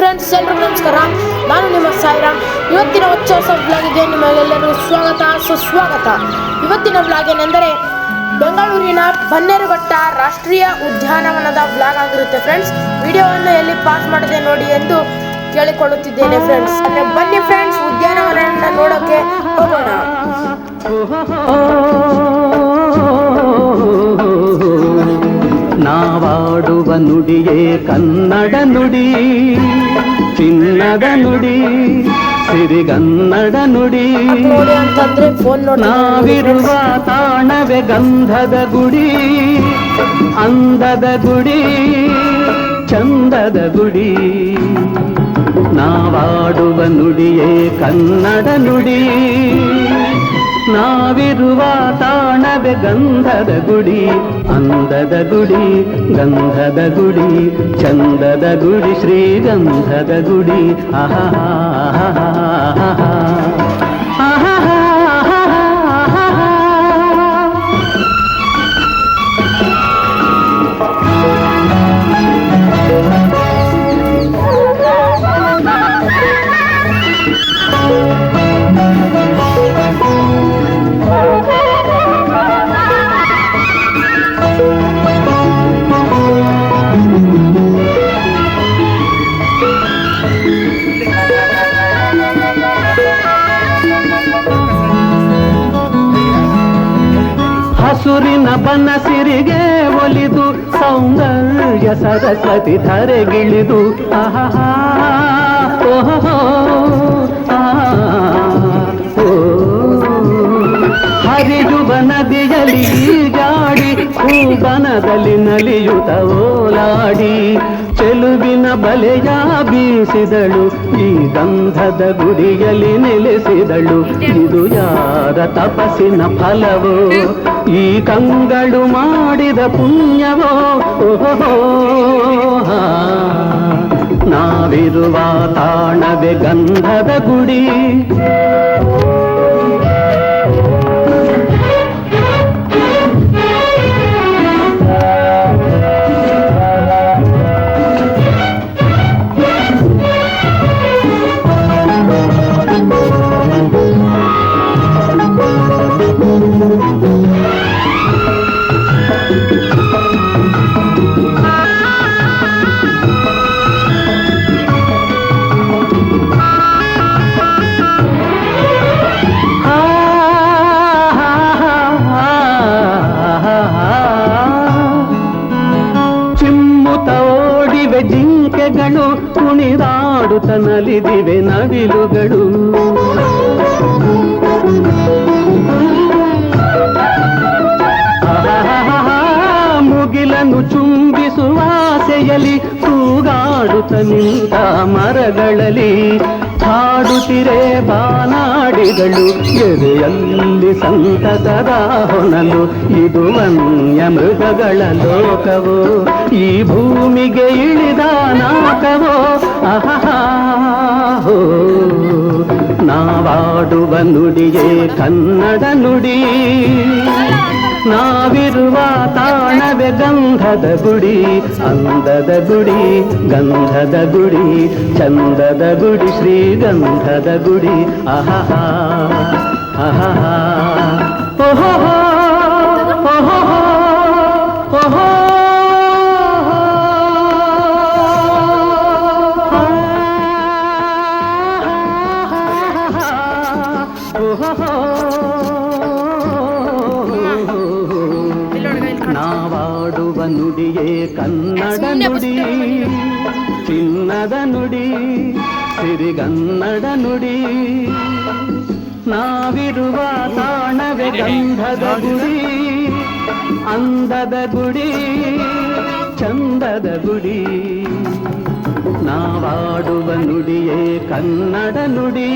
Friends, ಎಲ್ರಿಗೂ ನಮಸ್ಕಾರ. ನಾನು ನಿಮ್ಮ ಸಾಯಿರಾಮ್. ಇವತ್ತಿನ ಹೊಸ ಬ್ಲಾಗ್ಗೆ ನಿಮಗೆಲ್ಲರೂ ಸ್ವಾಗತ ಸುಸ್ವಾಗತ. ಇವತ್ತಿನ ಬ್ಲಾಗ್ ಏನೆಂದರೆ ಬೆಂಗಳೂರಿನ ಬನ್ನೇರುಘಟ್ಟ ರಾಷ್ಟ್ರೀಯ ಉದ್ಯಾನವನದ ಬ್ಲಾಗ್ ಆಗಿರುತ್ತೆ ಫ್ರೆಂಡ್ಸ್. ವಿಡಿಯೋವನ್ನು ಎಲ್ಲಿ ಪಾಸ್ ಮಾಡದೆ ನೋಡಿ ಎಂದು ಕೇಳಿಕೊಳ್ಳುತ್ತಿದ್ದೇನೆ ಫ್ರೆಂಡ್ಸ್. ಬನ್ನಿ ಫ್ರೆಂಡ್ಸ್, ಉದ್ಯಾನವನವನ್ನು ನೋಡೋಕೆ ಹೋಗೋಣ. ನಾವಾಡುವ ನುಡಿಯೇ ಕನ್ನಡ ನುಡಿ, ಚಿನ್ನದ ನುಡಿ, ಸಿರಿಗನ್ನಡ ನುಡಿ. ನಾವಿರುವ ತಾಣವೇ ಗಂಧದ ಗುಡಿ, ಅಂದದ ಗುಡಿ, ಚಂದದ ಗುಡಿ. ನಾವಾಡುವ ನುಡಿಯೇ ಕನ್ನಡ ನುಡಿ, ನಾವಿರುವ ತಾಣವೇ ಗಂಧದ ಗುಡಿ, ಅಂದದ ಗುಡಿ, ಗಂಧದ ಗುಡಿ, ಚಂದದ ಗುಡಿ, ಶ್ರೀಗಂಧದ ಗುಡಿ. ಆಹಾ ಹಸುರಿನ ಬನಸಿರಿಗೆ ಒಲಿದು ಸೌಂದರ್ಯ ಸರಸ್ವತಿ ಧರೆಗಿಳಿದು ಆಹಾ ಓಹೋ ಹರಿಯುವ ನದಿಯಲ್ಲಿ ಜಾಡಿ, ಹೂಬನದಲ್ಲಿ ನಲಿಯುತ್ತ ಓಲಾಡಿ, ಚೆಲುವಿನ ಬಲೆಯ ಬೀಸಿದಳು, ಈ ಗಂಧದ ಗುಡಿಯಲ್ಲಿ ನೆಲೆಸಿದಳು. ಇದು ಯಾರ ತಪಸ್ಸಿನ ಫಲವೋ, ಈ ಕಂಗಳು ಮಾಡಿದ ಪುಣ್ಯವೋ. ಓಹೋ ನಾವಿರುವ ತಾಣವೇ ಗಂಧದ ಗುಡಿ. ಜಿಂಕೆಗಳು ಕುಣಿದಾಡುತ್ತ ನಲಿದಿವೆ ನವಿಲುಗಳು, ಮುಗಿಲನ್ನು ಚುಂಬಿಸುವ ಆಸೆಯಲ್ಲಿ ತೂಗಾಡುತ್ತ ನಿಂತ ಮರಗಳಲ್ಲಿ ಹಾಡುತ್ತಿರೆ ಬಾನಾಡಿಗಳು, ಎದೆಯಲ್ಲಿ ಸಂತಸದ ಹೊನಲು. ಇದು ವನ್ಯ ಮೃಗಗಳ ಲೋಕವೋ, ಈ ಭೂಮಿಗೆ ಇಳಿದ ನಾಕವೋ. ಆಹಾ ನಾವಾಡುವ ನುಡಿಯೇ ಕನ್ನಡ ನುಡಿ, ನಾವಿರುವ ತಾಣವೇ ಗಂಧದ ಗುಡಿ, ಅಂದದ ಗುಡಿ, ಗಂಧದ ಗುಡಿ, ಚಂದದ ಗುಡಿ, ಶ್ರೀಗಂಧದ ಗುಡಿ. ಆಹಾ ಆಹಾ ಓಹೋ ಓಹೋ ಓಹೋ ನಾವಾಡುವ ನುಡಿಯೇ ಕನ್ನಡ ನುಡಿ, ಚಿನ್ನದ ನುಡಿ, ಸಿರಿಗನ್ನಡ ನುಡಿ. ನಾವಿರುವ ತಾಣವೇ ಗಂಧದ ಗುಡಿ, ಅಂದದ ಗುಡಿ, ಚಂದದ ಗುಡಿ. ನಾವಾಡುವ ನುಡಿಯೇ ಕನ್ನಡ ನುಡಿ,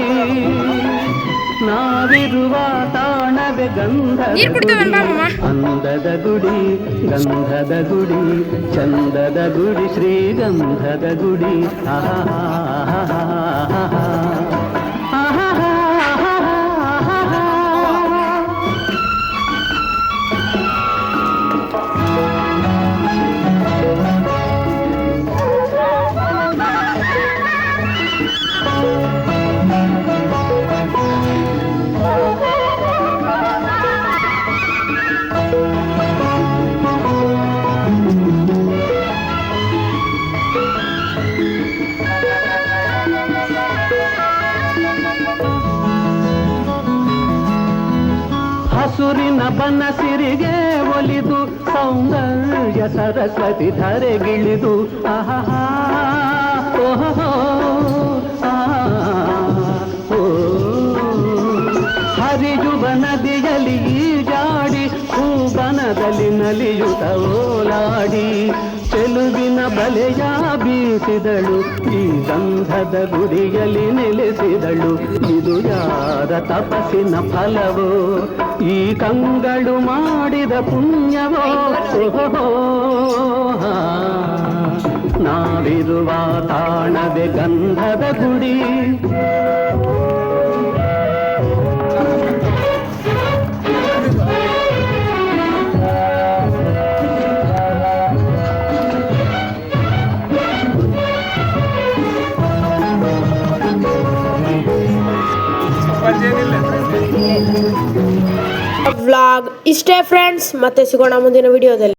ನಾವಿರುವ ತಾಣವೇ ಗಂಧದ ಗುಡಿ, ಅಂದದ ಗುಡಿ, ಗಂಧದ ಗುಡಿ, ಚಂದದ ಗುಡಿ, ಶ್ರೀಗಂಧದ ಗುಡಿ. ಆಹಾ ಮೈಸೂರಿನ ಬನಸಿರಿಗೆ ಒಲಿದು ಸೌಂದರ್ಯ ಸರಸ್ವತಿ ಧರೆಗಿಳಿದು ಆಹಾ ಓಹೋ ಹರಿಯುವ ನದಿಯಲ್ಲಿ ಈಜಾಡಿ ಹೂಬನದಲ್ಲಿ ನಲಿಯುತ್ತ ಓಲಾಡಿ ಚೆಲುವಿನ ಬಲೆಯ ಬೀಸಿದಳು ಈ ಗಂಧದ ಗುಡಿಯಲ್ಲಿ ನೆಲೆಸಿದಳು ಇದು ಯಾರ ತಪಸ್ಸಿನ ಫಲವೋ ಈ ಕಂಗಳು ಮಾಡಿದ ಪುಣ್ಯವೋ ಓಹೋ ನಾವಿರುವ ತಾಣವೇ ಗಂಧದ ಗುಡಿ ವ್ಲಾಗ್ ಇಷ್ಟೇ ಫ್ರೆಂಡ್ಸ್, ಮತ್ತೆ ಸಿಗೋಣ ಮುಂದಿನ ವಿಡಿಯೋದಲ್ಲಿ.